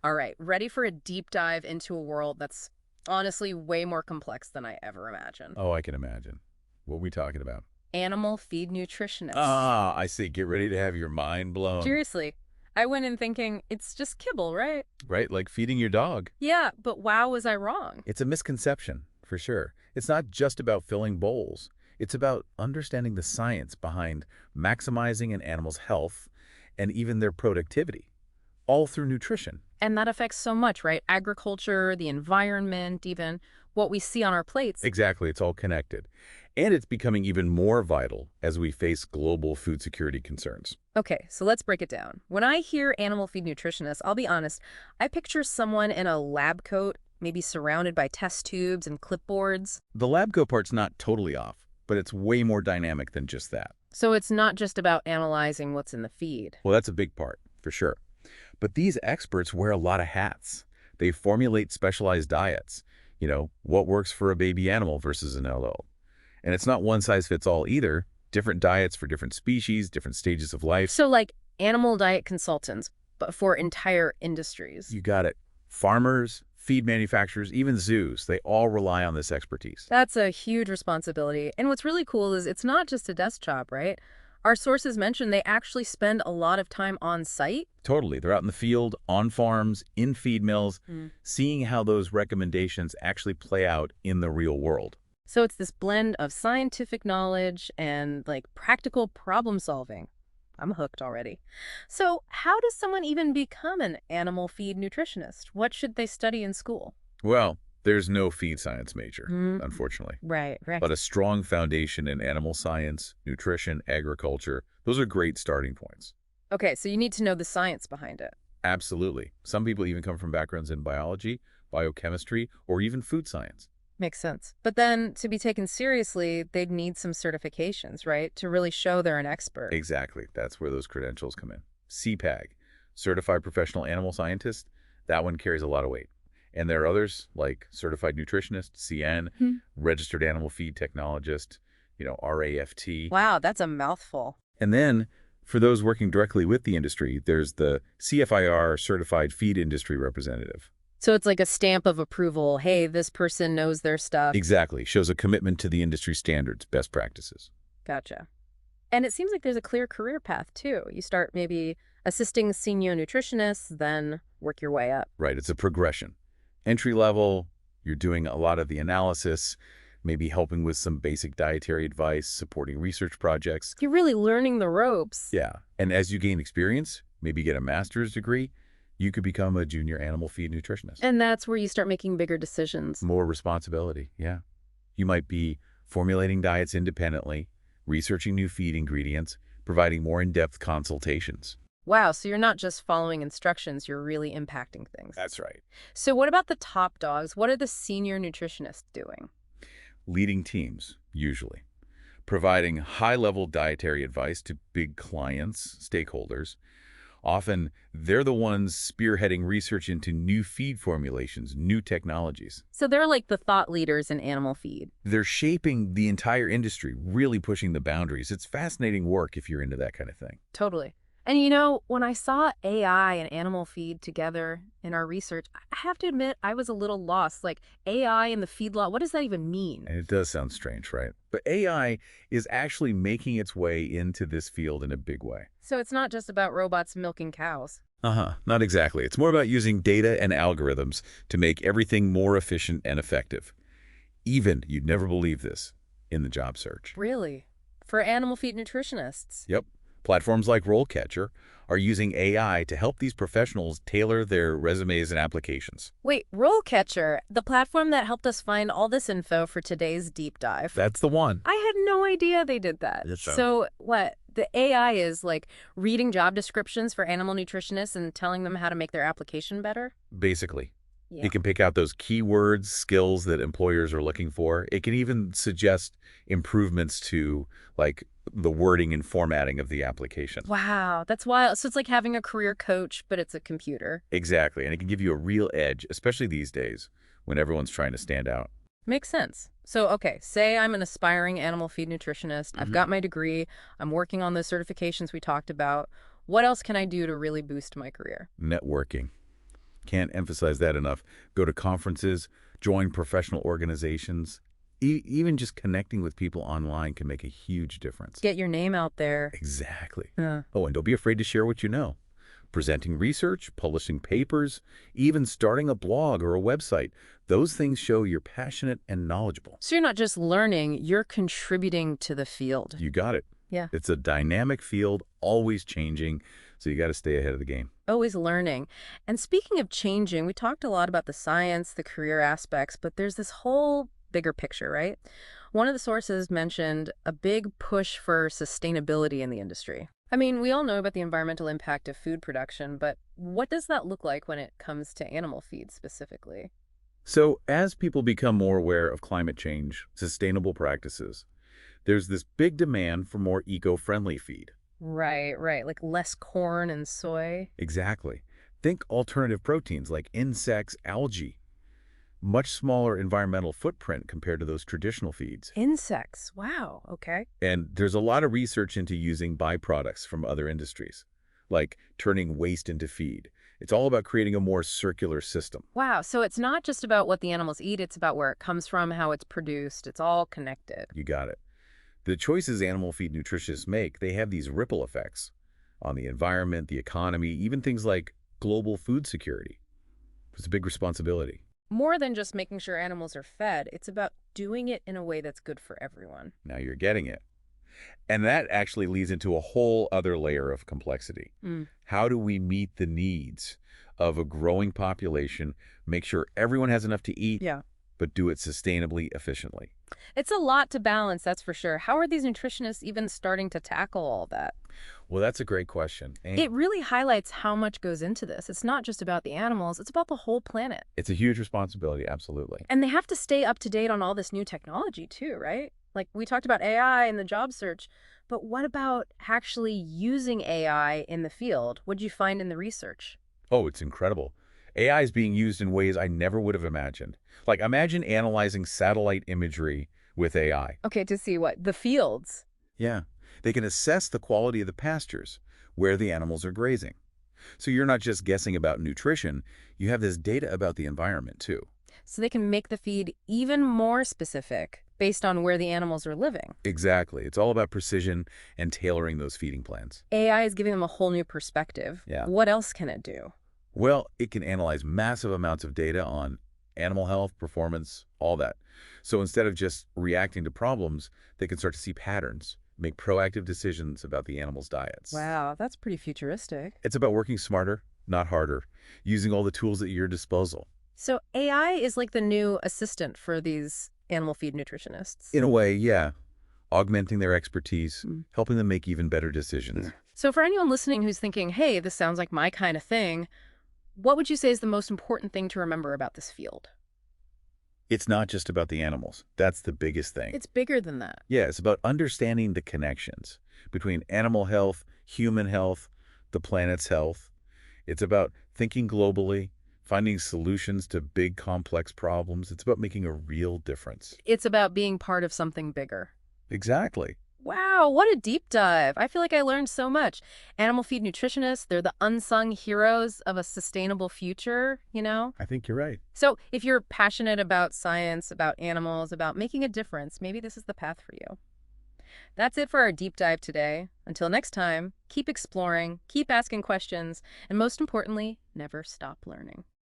All right, ready for a deep dive into a world that's honestly way more complex than I ever imagined. Oh, I can imagine. What are we talking about? Animal feed nutritionists. Ah, I see. Get ready to have your mind blown, Seriously, I went in thinking it's just kibble, right? right? Like feeding your dog. Yeah, but wow, was I wrong. It's a misconception, for sure. It's not just about filling bowls. It's about understanding the science behind maximizing an animal's health and even their productivity, all through nutrition. And that affects so much, right? Agriculture, the environment, even what we see on our plates. Exactly, it's all connected. And it's becoming even more vital as we face global food security concerns. Okay, so let's break it down. When I hear animal feed nutritionist, I'll be honest, I picture someone in a lab coat, maybe surrounded by test tubes and clipboards. The lab coat part's not totally off, but it's way more dynamic than just that. So it's not just about analyzing what's in the feed. Well, that's a big part, for sure. But these experts wear a lot of hats. They formulate specialized diets. What works for a baby animal versus an adult. And it's not one size fits all either. Different diets for different species, different stages of life. So like animal diet consultants, but for entire industries. You got it. Farmers, feed manufacturers, even zoos, they all rely on this expertise. That's a huge responsibility. And what's really cool is it's not just a desk job, right? Our sources mention they actually spend a lot of time on site. Totally. They're out in the field, on farms, in feed mills, Mm. seeing how those recommendations actually play out in the real world. So it's this blend of scientific knowledge and like practical problem solving. I'm hooked already. So how does someone even become an animal feed nutritionist? What should they study in school? Well, there's no feed science major, Mm. unfortunately. Right. But a strong foundation in animal science, nutrition, agriculture, those are great starting points. Okay, so you need to know the science behind it. Absolutely. Some people even come from backgrounds in biology, biochemistry, or even food science. Makes sense. But then to be taken seriously, they'd need some certifications, right? To really show they're an expert. Exactly. That's where those credentials come in. CPAG, Certified Professional Animal Scientist, that one carries a lot of weight. And there are others like Certified Nutritionist, CN, Hmm. Registered Animal Feed Technologist, RAFT. Wow, that's a mouthful. And then for those working directly with the industry, there's the CFIR Certified Feed Industry Representative. So it's like a stamp of approval. Hey, this person knows their stuff. Exactly. Shows a commitment to the industry standards, best practices. Gotcha. And it seems like there's a clear career path, too. You start maybe assisting senior nutritionists, then work your way up. Right. It's a progression. Entry level, you're doing a lot of the analysis, maybe helping with some basic dietary advice, supporting research projects. You're really learning the ropes. Yeah. And as you gain experience, maybe get a master's degree, you could become a junior animal feed nutritionist. And that's where you start making bigger decisions. More responsibility, yeah. You might be formulating diets independently, researching new feed ingredients, providing more in-depth consultations. Wow, so you're not just following instructions, you're really impacting things. That's right. So what about the top dogs? What are the senior nutritionists doing? Leading teams, usually. Providing high-level dietary advice to big clients, stakeholders. Often, they're the ones spearheading research into new feed formulations, new technologies. So they're like the thought leaders in animal feed. They're shaping the entire industry, really pushing the boundaries. It's fascinating work if you're into that kind of thing. Totally. And when I saw AI and animal feed together in our research, I have to admit I was a little lost. Like AI and the feedlot, what does that even mean? And it does sound strange, right? But AI is actually making its way into this field in a big way. So it's not just about robots milking cows. Not exactly. It's more about using data and algorithms to make everything more efficient and effective. Even, you'd never believe this, in the job search. Really? For animal feed nutritionists? Yep. Platforms like RoleCatcher are using AI to help these professionals tailor their resumes and applications. Wait, RoleCatcher, the platform that helped us find all this info for today's deep dive. That's the one. I had no idea they did that. Yes, sir. So what? The AI is like reading job descriptions for animal nutritionists and telling them how to make their application better? Basically. Yeah. It can pick out those keywords, skills that employers are looking for. It can even suggest improvements to, like, the wording and formatting of the application. Wow, that's wild. So it's like having a career coach, but it's a computer. Exactly. And it can give you a real edge, especially these days when everyone's trying to stand out. Makes sense. So, okay, say I'm an aspiring animal feed nutritionist. I've got my degree. I'm working on those certifications we talked about. What else can I do to really boost my career? Networking. Can't emphasize that enough. Go to conferences, join professional organizations. Even just connecting with people online can make a huge difference. Get your name out there. Exactly. Uh, Oh, and don't be afraid to share what you know. Presenting research, publishing papers, even starting a blog or a website. Those things show you're passionate and knowledgeable. so you're not just learning, you're contributing to the field. You got it. Yeah. It's a dynamic field, always changing, so you got to stay ahead of the game. Always learning. And speaking of changing, we talked a lot about the science, the career aspects, but there's this whole bigger picture, right? One of the sources mentioned a big push for sustainability in the industry. I mean, we all know about the environmental impact of food production, but what does that look like when it comes to animal feed specifically? So, as people become more aware of climate change, sustainable practices, there's this big demand for more eco-friendly feed. Right, right. Like less corn and soy. Exactly. Think alternative proteins like insects, algae. Much smaller environmental footprint compared to those traditional feeds. Insects. Wow. Okay. And there's a lot of research into using byproducts from other industries, like turning waste into feed. It's all about creating a more circular system. Wow. So it's not just about what the animals eat, it's about where it comes from, how it's produced. It's all connected. You got it. The choices animal feed nutritionists make, they have these ripple effects on the environment, the economy, even things like global food security. It's a big responsibility. More than just making sure animals are fed, it's about doing it in a way that's good for everyone. Now you're getting it. And that actually leads into a whole other layer of complexity. Mm. How do we meet the needs of a growing population, make sure everyone has enough to eat, Yeah. but do it sustainably, efficiently? It's a lot to balance, that's for sure. How are these nutritionists even starting to tackle all that? Well, that's a great question. And It really highlights how much goes into this. It's not just about the animals, it's about the whole planet. it's a huge responsibility, absolutely. And they have to stay up to date on all this new technology too, right? Like we talked about AI in the job search, but what about actually using AI in the field? What'd you find in the research? Oh, it's incredible. AI is being used in ways I never would have imagined. Like, imagine analyzing satellite imagery with AI. Okay, to see what? The fields. Yeah. They can assess the quality of the pastures, where the animals are grazing. So you're not just guessing about nutrition, you have this data about the environment, too. So they can make the feed even more specific based on where the animals are living. Exactly. It's all about precision and tailoring those feeding plans. AI is giving them a whole new perspective. Yeah. What else can it do? Well, it can analyze massive amounts of data on animal health, performance, all that. So instead of just reacting to problems, they can start to see patterns, make proactive decisions about the animals' diets. Wow, that's pretty futuristic. It's about working smarter, not harder, using all the tools at your disposal. So AI is like the new assistant for these animal feed nutritionists. In a way, yeah, augmenting their expertise, Mm. helping them make even better decisions. So for anyone listening who's thinking, hey, this sounds like my kind of thing, what would you say is the most important thing to remember about this field? It's not just about the animals. That's the biggest thing. It's bigger than that. Yeah, it's about understanding the connections between animal health, human health, the planet's health. It's about thinking globally, finding solutions to big, complex problems. It's about making a real difference. It's about being part of something bigger. Exactly. Wow, what a deep dive. I feel like I learned so much. Animal feed nutritionists, they're the unsung heroes of a sustainable future, you know? I think you're right. So if you're passionate about science, about animals, about making a difference, maybe this is the path for you. That's it for our deep dive today. Until next time, keep exploring, keep asking questions, and most importantly, never stop learning.